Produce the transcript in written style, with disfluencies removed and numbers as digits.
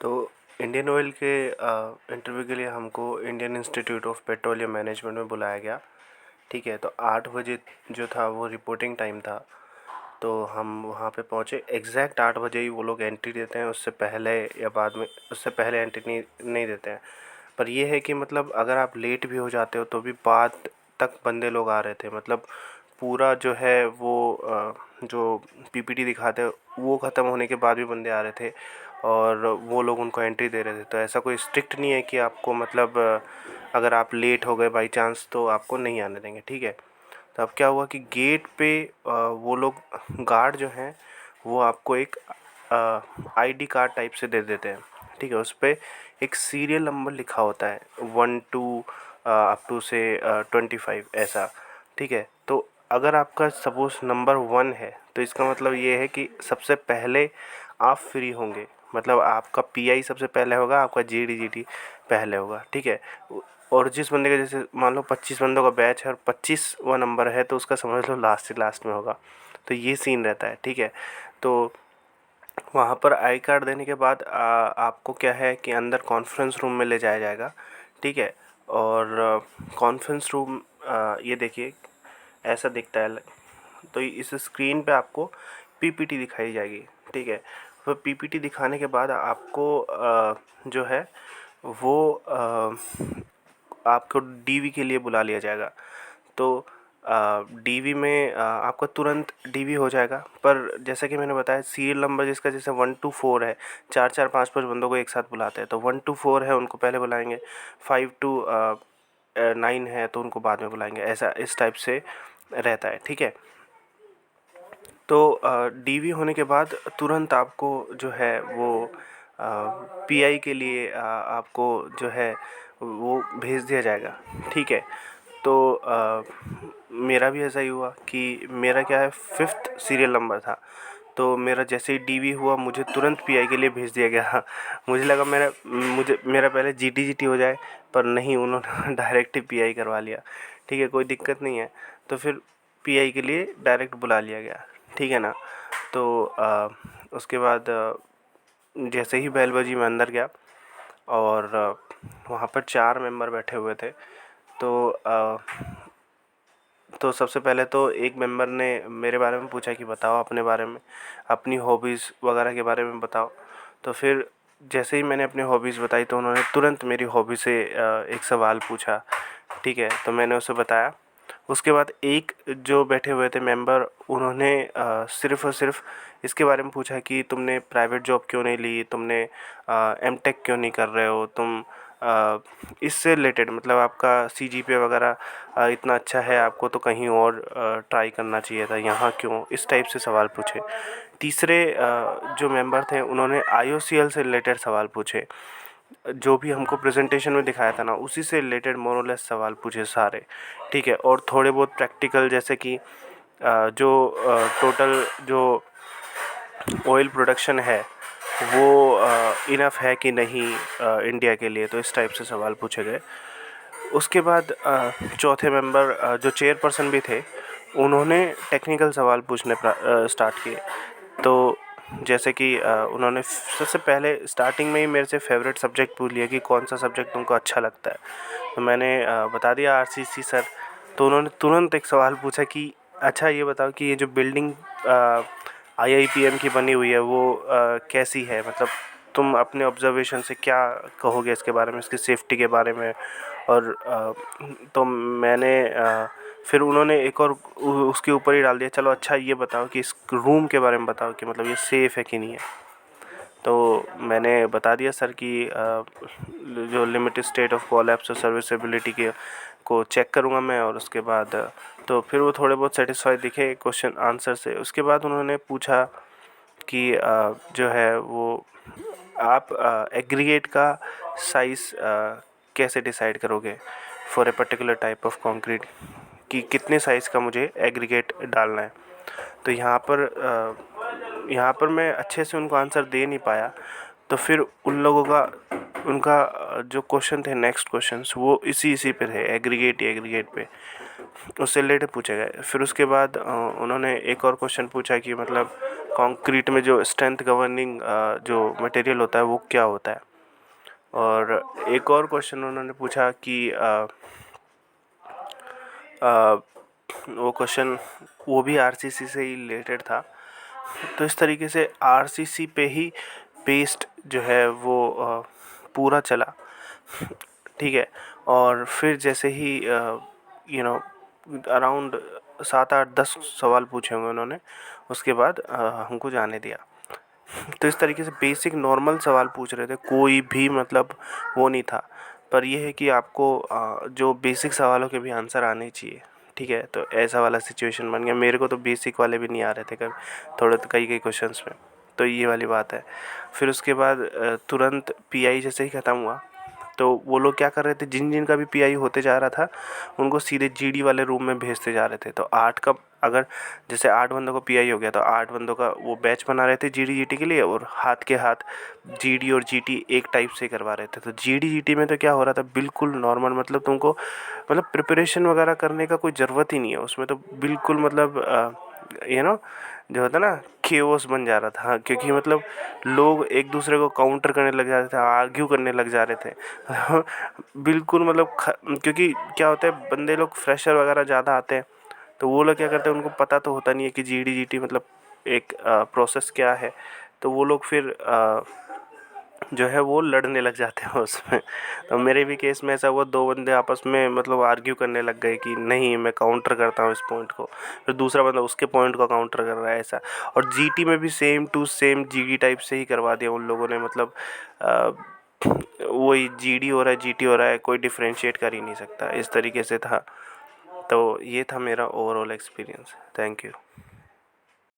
तो Indian oil के interview के लिए हमको Indian institute of petroleum management में बुलाया गया। ठीक है, तो 8 बजे जो था वो रिपोर्टिंग टाइम था। तो हम वहाँ पे पहुँचे, एग्जैक्ट 8 बजे ही वो लोग एंट्री देते हैं, उससे पहले या बाद में, उससे पहले एंट्री नहीं देते हैं। पर ये है कि मतलब अगर आप लेट भी हो जाते हो तो भी बाद तक बंदे लोग आ रहे थे। मतलब पूरा जो है वो जो पीपीटी दिखाते हैं वो ख़त्म होने के बाद भी बंदे आ रहे थे और वो लोग उनको एंट्री दे रहे थे। तो ऐसा कोई स्ट्रिक्ट नहीं है कि आपको मतलब अगर आप लेट हो गए बाई चांस तो आपको नहीं आने देंगे। ठीक है, तो अब क्या हुआ कि गेट पे वो लोग गार्ड जो हैं वो आपको एक आईडी कार्ड टाइप से दे देते हैं। ठीक है, उस पर एक सीरियल नंबर लिखा होता है 1 टू अप टू से 25 ऐसा। ठीक है, तो अगर आपका सपोज़ नंबर 1 है तो इसका मतलब ये है कि सबसे पहले आप फ्री होंगे। मतलब आपका पीआई सबसे पहले होगा, आपका जीडीजीटी पहले होगा। ठीक है, और जिस बंदे का जैसे मान लो 25 बंदों का बैच है और 25वां नंबर है तो उसका समझ लो लास्ट से लास्ट में होगा। तो ये सीन रहता है। ठीक है, तो वहाँ पर आई कार्ड देने के बाद आपको क्या है कि अंदर कॉन्फ्रेंस रूम में ले जाया जाएगा। ठीक है, और कॉन्फ्रेंस रूम ये देखिए ऐसा दिखता है। तो इस स्क्रीन पे आपको पीपीटी दिखाई जाएगी। ठीक है, तो पीपीटी दिखाने के बाद आपको जो है वो आपको डीवी के लिए बुला लिया जाएगा। तो डीवी में आपका तुरंत डीवी हो जाएगा। पर जैसा कि मैंने बताया सीरियल नंबर जिसका जैसे 1 टू 4 है, 4 4 5 5 बंदों को एक साथ बुलाते हैं। तो 1 टू 4 है उनको पहले बुलाएंगे, 5 टू 9 है तो उनको बाद में बुलाएंगे। ऐसा इस टाइप से रहता है। ठीक है, तो डीवी होने के बाद तुरंत आपको जो है वो पीआई के लिए आपको जो है वो भेज दिया जाएगा। ठीक है, तो मेरा भी ऐसा ही हुआ कि मेरा क्या है 5th सीरियल नंबर था। तो मेरा जैसे ही डीवी हुआ मुझे तुरंत पीआई के लिए भेज दिया गया। मुझे लगा मेरा पहले जीटीजीटी हो जाए, पर नहीं, उन्होंने डायरेक्ट ही पीआई करवा लिया। ठीक है, कोई दिक्कत नहीं है। तो फिर पीआई के लिए डायरेक्ट बुला लिया गया। ठीक है ना। तो उसके बाद जैसे ही बेल बजी मैं अंदर गया और वहाँ पर 4 मेंबर बैठे हुए थे। तो सबसे पहले तो एक मेंबर ने मेरे बारे में पूछा कि बताओ अपने बारे में, अपनी हॉबीज़ वगैरह के बारे में बताओ। तो फिर जैसे ही मैंने अपनी हॉबीज़ बताई तो उन्होंने तुरंत मेरी हॉबी से एक सवाल पूछा। ठीक है, तो मैंने उसे बताया। उसके बाद एक जो बैठे हुए थे मेंबर उन्होंने सिर्फ़ और सिर्फ इसके बारे में पूछा कि तुमने प्राइवेट जॉब क्यों नहीं ली, तुमने एमटेक क्यों नहीं कर रहे हो, तुम इससे रिलेटेड मतलब आपका सीजीपीए वगैरह इतना अच्छा है आपको तो कहीं और ट्राई करना चाहिए था, यहाँ क्यों, इस टाइप से सवाल पूछे। तीसरे जो मेंबर थे उन्होंने आईओसीएल से रिलेटेड सवाल पूछे। जो भी हमको प्रेजेंटेशन में दिखाया था ना उसी से रिलेटेड मोर और लेस सवाल पूछे सारे। ठीक है, और थोड़े बहुत प्रैक्टिकल जैसे कि जो टोटल जो ऑयल प्रोडक्शन है वो इनफ है कि नहीं इंडिया के लिए, तो इस टाइप से सवाल पूछे गए। उसके बाद चौथे मेंबर जो चेयरपर्सन भी थे उन्होंने टेक्निकल सवाल पूछने स्टार्ट किए। तो जैसे कि उन्होंने सबसे पहले स्टार्टिंग में ही मेरे से फेवरेट सब्जेक्ट पूछ लिया कि कौन सा सब्जेक्ट तुमको अच्छा लगता है। तो मैंने बता दिया आरसीसी सर। तो उन्होंने तुरंत एक सवाल पूछा कि अच्छा ये बताओ कि ये जो बिल्डिंग आईआईपीएम की बनी हुई है वो कैसी है, मतलब तुम अपने ऑब्जर्वेशन से क्या कहोगे इसके बारे में, इसकी सेफ्टी के बारे में। और तो मैंने फिर उन्होंने एक और उसके ऊपर ही डाल दिया, चलो अच्छा ये बताओ कि इस रूम के बारे में बताओ कि मतलब ये सेफ़ है कि नहीं है। तो मैंने बता दिया सर कि जो लिमिटेड स्टेट ऑफ कोलैप्स और सर्विसेबिलिटी के को चेक करूँगा मैं। और उसके बाद तो फिर वो थोड़े बहुत सेटिस्फाइड दिखे क्वेश्चन आंसर से। उसके बाद उन्होंने पूछा कि जो है वो आप एग्रीगेट का साइज़ कैसे डिसाइड करोगे for a particular type of concrete, कि कितने साइज़ का मुझे एग्रीगेट डालना है। तो यहाँ पर मैं अच्छे से उनको आंसर दे नहीं पाया। तो फिर उन लोगों का उनका जो क्वेश्चन थे नेक्स्ट क्वेश्चंस वो इसी पे थे, एग्रीगेट पे उससे रिलेटेड पूछे गए। फिर उसके बाद उन्होंने एक और क्वेश्चन पूछा कि मतलब कंक्रीट में जो स्ट्रेंथ गवर्निंग जो मटेरियल होता है वो क्या होता है। और एक और क्वेश्चन उन्होंने पूछा कि वो क्वेश्चन वो भी आरसीसी से ही रिलेटेड था। तो इस तरीके से आरसीसी पे ही बेस्ड जो है वो पूरा चला, ठीक है। और फिर जैसे ही अराउंड 7 8 10 सवाल पूछे होंगे उन्होंने, उसके बाद हमको जाने दिया। तो इस तरीके से बेसिक नॉर्मल सवाल पूछ रहे थे, कोई भी मतलब वो नहीं था। पर ये है कि आपको जो बेसिक सवालों के भी आंसर आने चाहिए, ठीक है। तो ऐसा वाला सिचुएशन बन गया। मेरे को तो बेसिक वाले भी नहीं आ रहे थे कभी, थोड़े कई कई क्वेश्चंस में। तो ये वाली बात है। फिर उसके बाद तुरंत पीआई जैसे ही ख़त्म हुआ, तो वो लोग क्या कर रहे थे, जिन जिन का भी पीआई होते जा रहा था उनको सीधे जीडी वाले रूम में भेजते जा रहे थे। तो 8 का अगर जैसे 8 बंदों का पीआई हो गया तो 8 बंदों का वो बैच बना रहे थे जीडी जीटी के लिए, और हाथ के हाथ जीडी और जीटी एक टाइप से करवा रहे थे। तो जीडी जीटी में तो क्या हो रहा था, बिल्कुल नॉर्मल, मतलब तुमको मतलब प्रिपरेशन वगैरह करने का कोई ज़रूरत ही नहीं है उसमें। तो बिल्कुल मतलब जो होता है ना, केओस बन जा रहा था। हाँ, क्योंकि मतलब लोग एक दूसरे को काउंटर करने लग जा रहे थे, आर्ग्यू करने लग जा रहे थे। बिल्कुल मतलब क्योंकि क्या होता है, बंदे लोग फ्रेशर वगैरह ज़्यादा आते हैं, तो वो लोग क्या करते हैं, उनको पता तो होता नहीं है कि जीडी जीटी मतलब एक प्रोसेस क्या है। तो वो लोग फिर जो है वो लड़ने लग जाते हैं उसमें। तो मेरे भी केस में ऐसा हुआ, 2 बंदे आपस में मतलब आर्ग्यू करने लग गए कि नहीं मैं काउंटर करता हूँ इस पॉइंट को, फिर दूसरा बंदा उसके पॉइंट को काउंटर कर रहा है, ऐसा। और जीटी में भी same to same GD type से ही करवा दिया उन लोगों ने, मतलब अ, वही जीडी हो रहा है जीटी हो रहा है, कोई डिफरेंशिएट कर ही नहीं सकता, इस तरीके से था। तो ये था मेरा ओवरऑल एक्सपीरियंस। Thank you.